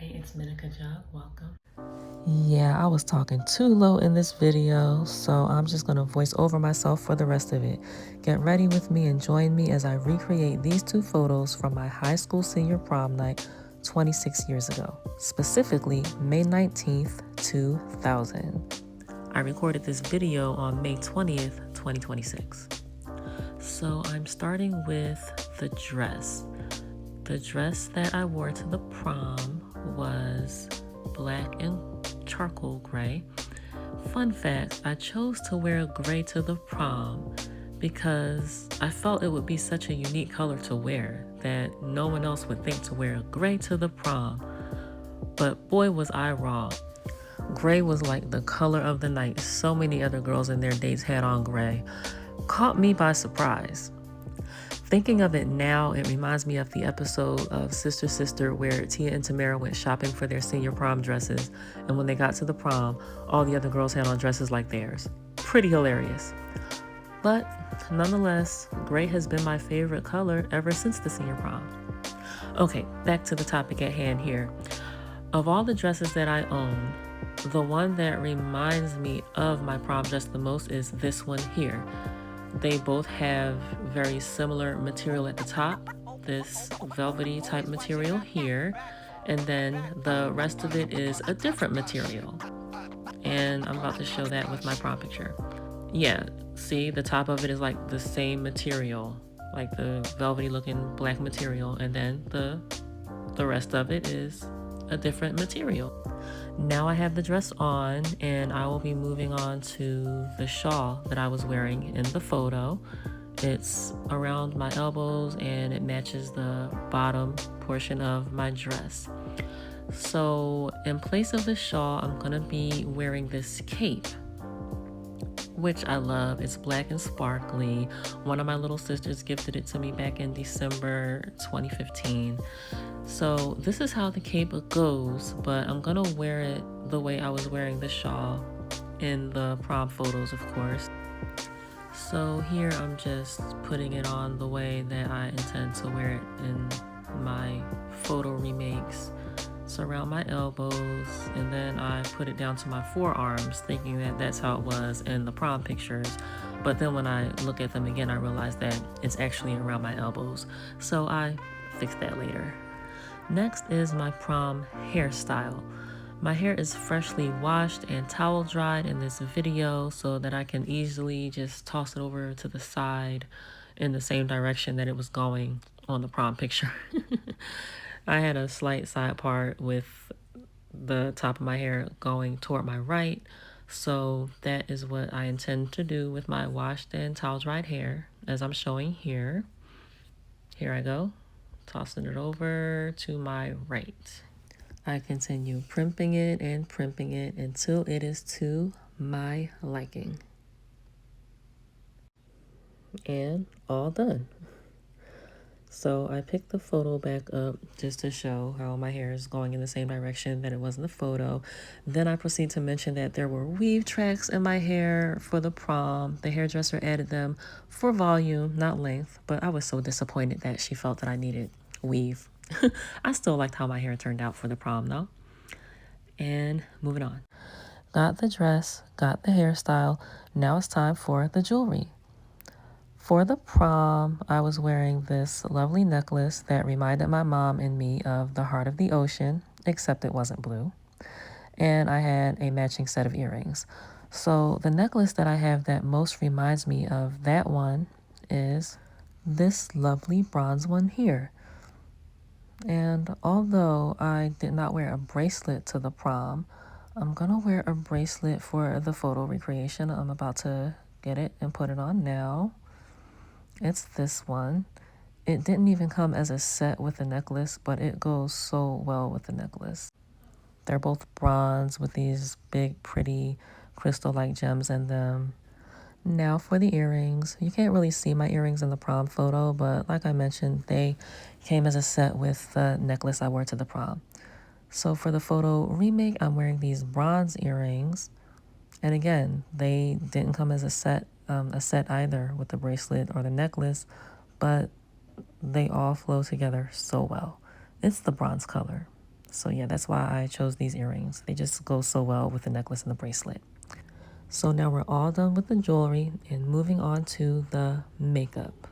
Hey, it's Minika Jug. Welcome. Yeah, I was talking too low in this video, so I'm just gonna voice over myself for the rest of it. Get ready with me and join me as I recreate these two photos from my high school senior prom night 26 years ago, specifically May 19th, 2000. I recorded this video on May 20th, 2026. So I'm starting with the dress. The dress that I wore to the prom was black and charcoal gray. Fun fact, I chose to wear gray to the prom because I felt it would be such a unique color to wear that no one else would think to wear gray to the prom. But boy, was I wrong. Gray was like the color of the night. So many other girls in their dates had on gray. Caught me by surprise. Thinking of it now, it reminds me of the episode of Sister Sister where Tia and Tamara went shopping for their senior prom dresses, and when they got to the prom, all the other girls had on dresses like theirs. Pretty hilarious. But nonetheless, gray has been my favorite color ever since the senior prom. Okay, back to the topic at hand here. Of all the dresses that I own, the one that reminds me of my prom dress the most is this one here. They both have very similar material at the top, this velvety type material here, and then the rest of it is a different material. And I'm about to show that with my prom picture. Yeah, see, the top of it is like the same material, like the velvety looking black material, and then the rest of it is a different material. Now I have the dress on, and I will be moving on to the shawl that I was wearing in the photo. It's around my elbows and it matches the bottom portion of my dress. So in place of the shawl, I'm gonna be wearing this cape, which I love. It's black and sparkly. One of my little sisters gifted it to me back in December 2015. So this is how the cape goes, but I'm gonna wear it the way I was wearing the shawl in the prom photos, of course. So here I'm just putting it on the way that I intend to wear it in my photo remakes. It's around my elbows, and then I put it down to my forearms, thinking that that's how it was in the prom pictures. But then when I look at them again, I realize that it's actually around my elbows. So I fixed that later. Next is my prom hairstyle. My hair is freshly washed and towel dried in this video so that I can easily just toss it over to the side in the same direction that it was going on the prom picture. I had a slight side part with the top of my hair going toward my right, so that is what I intend to do with my washed and towel dried hair, as I'm showing here. Here I go, tossing it over to my right. I continue primping it and primping it until it is to my liking. And all done. So I picked the photo back up just to show how my hair is going in the same direction that it was in the photo. Then I proceed to mention that there were weave tracks in my hair for the prom. The hairdresser added them for volume, not length, but I was so disappointed that she felt that I needed weave. I still liked how my hair turned out for the prom though. And moving on. Got the dress, got the hairstyle. Now it's time for the jewelry. For the prom, I was wearing this lovely necklace that reminded my mom and me of the heart of the ocean, except it wasn't blue. And I had a matching set of earrings. So the necklace that I have that most reminds me of that one is this lovely bronze one here. And although I did not wear a bracelet to the prom, I'm gonna wear a bracelet for the photo recreation. I'm about to get it and put it on now. It's this one. It didn't even come as a set with the necklace, but it goes so well with the necklace. They're both bronze with these big, pretty crystal-like gems in them. Now for the earrings. You can't really see my earrings in the prom photo, but like I mentioned, they came as a set with the necklace I wore to the prom. So for the photo remake, I'm wearing these bronze earrings. And again, they didn't come as a set either with the bracelet or the necklace, but they all flow together so well. It's the bronze color. So yeah, that's why I chose these earrings. They just go so well with the necklace and the bracelet. So now we're all done with the jewelry and moving on to the makeup.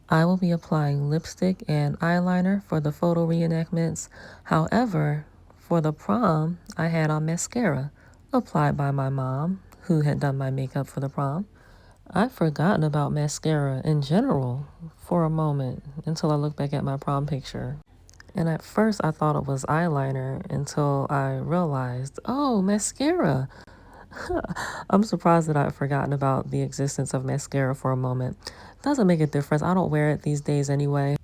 I will be applying lipstick and eyeliner for the photo reenactments. However, for the prom, I had on mascara applied by my mom, who had done my makeup for the prom. I'd forgotten about mascara in general for a moment until I looked back at my prom picture. And at first, I thought it was eyeliner until I realized, oh, mascara. I'm surprised that I'd forgotten about the existence of mascara for a moment. Doesn't make a difference. I don't wear it these days anyway.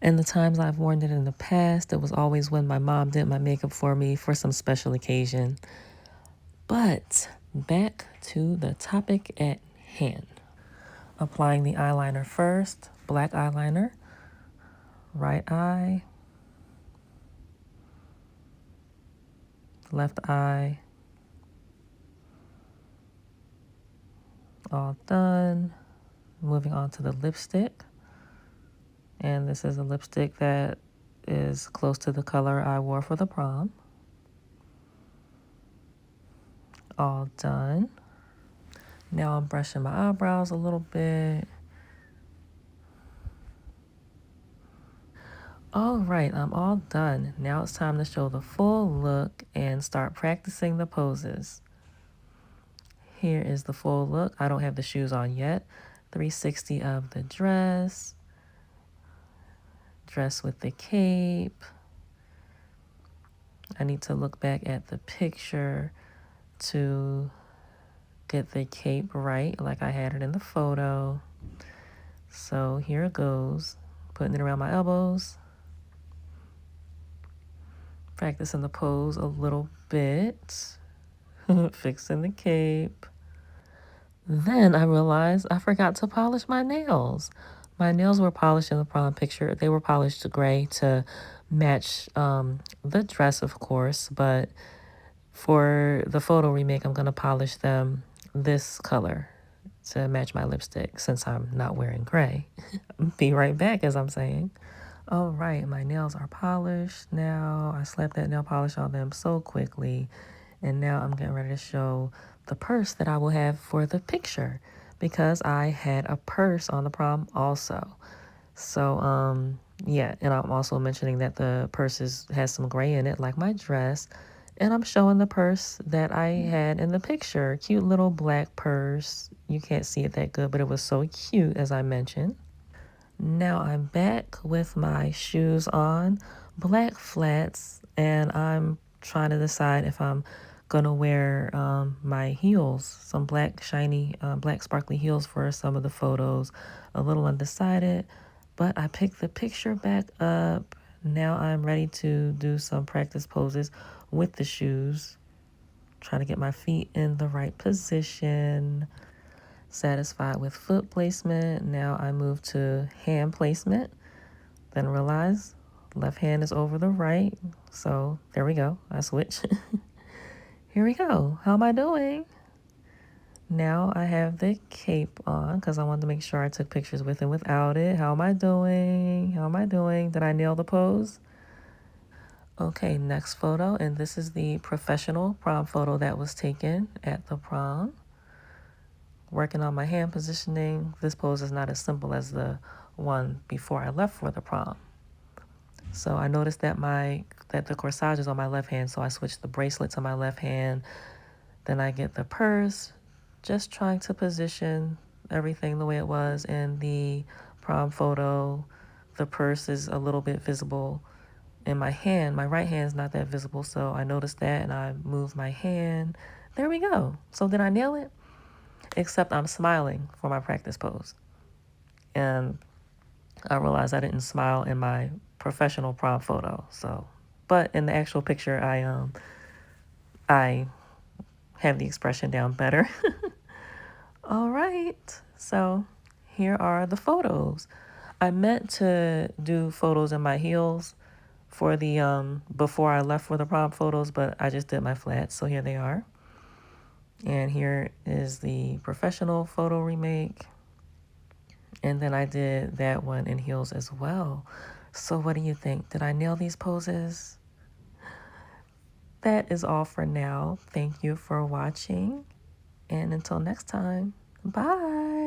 And the times I've worn it in the past, it was always when my mom did my makeup for me for some special occasion. But back to the topic at hand. Applying the eyeliner first, black eyeliner, right eye, left eye, all done. Moving on to the lipstick. And this is a lipstick that is close to the color I wore for the prom. All done. Now I'm brushing my eyebrows a little bit. All right, I'm all done. Now it's time to show the full look and start practicing the poses. Here is the full look. I don't have the shoes on yet. 360 of the dress. Dress with the cape. I need to look back at the picture to get the cape right like I had it in the photo. So here it goes. Putting it around my elbows. Practicing the pose a little bit. Fixing the cape. Then I realized I forgot to polish my nails. My nails were polished in the prom picture. They were polished gray to match the dress, of course, but for the photo remake, I'm going to polish them this color to match my lipstick since I'm not wearing gray. Be right back, as I'm saying. All right, my nails are polished now. I slapped that nail polish on them so quickly. And now I'm getting ready to show the purse that I will have for the picture because I had a purse on the prom also. So, yeah, and I'm also mentioning that the purse has some gray in it like my dress. And I'm showing the purse that I had in the picture. Cute little black purse. You can't see it that good, but it was so cute, as I mentioned. Now I'm back with my shoes on, black flats, and I'm trying to decide if I'm gonna wear my heels, some black shiny, black sparkly heels for some of the photos. A little undecided, but I picked the picture back up. Now I'm ready to do some practice poses with the shoes. Trying to get my feet in the right position. Satisfied with foot placement. Now I move to hand placement. Then realize left hand is over the right. So there we go. I switch. Here we go. How am I doing? Now I have the cape on because I wanted to make sure I took pictures with and without it. How am I doing? How am I doing? Did I nail the pose? Okay, next photo. And this is the professional prom photo that was taken at the prom. Working on my hand positioning. This pose is not as simple as the one before I left for the prom. So I noticed that the corsage is on my left hand, so I switched the bracelet to my left hand. Then I get the purse, just trying to position everything the way it was in the prom photo. The purse is a little bit visible in my hand. My right hand is not that visible, so I noticed that and I moved my hand. There we go. So did I nail it? Except I'm smiling for my practice pose. And I realized I didn't smile in my professional prom photo. So, but in the actual picture, I have the expression down better. All right. So here are the photos. I meant to do photos in my heels for the before I left for the prom photos, but I just did my flats. So here they are. And here is the professional photo remake. And then I did that one in heels as well. So what do you think? Did I nail these poses? that is all for now. Thank you for watching. And until next time, bye.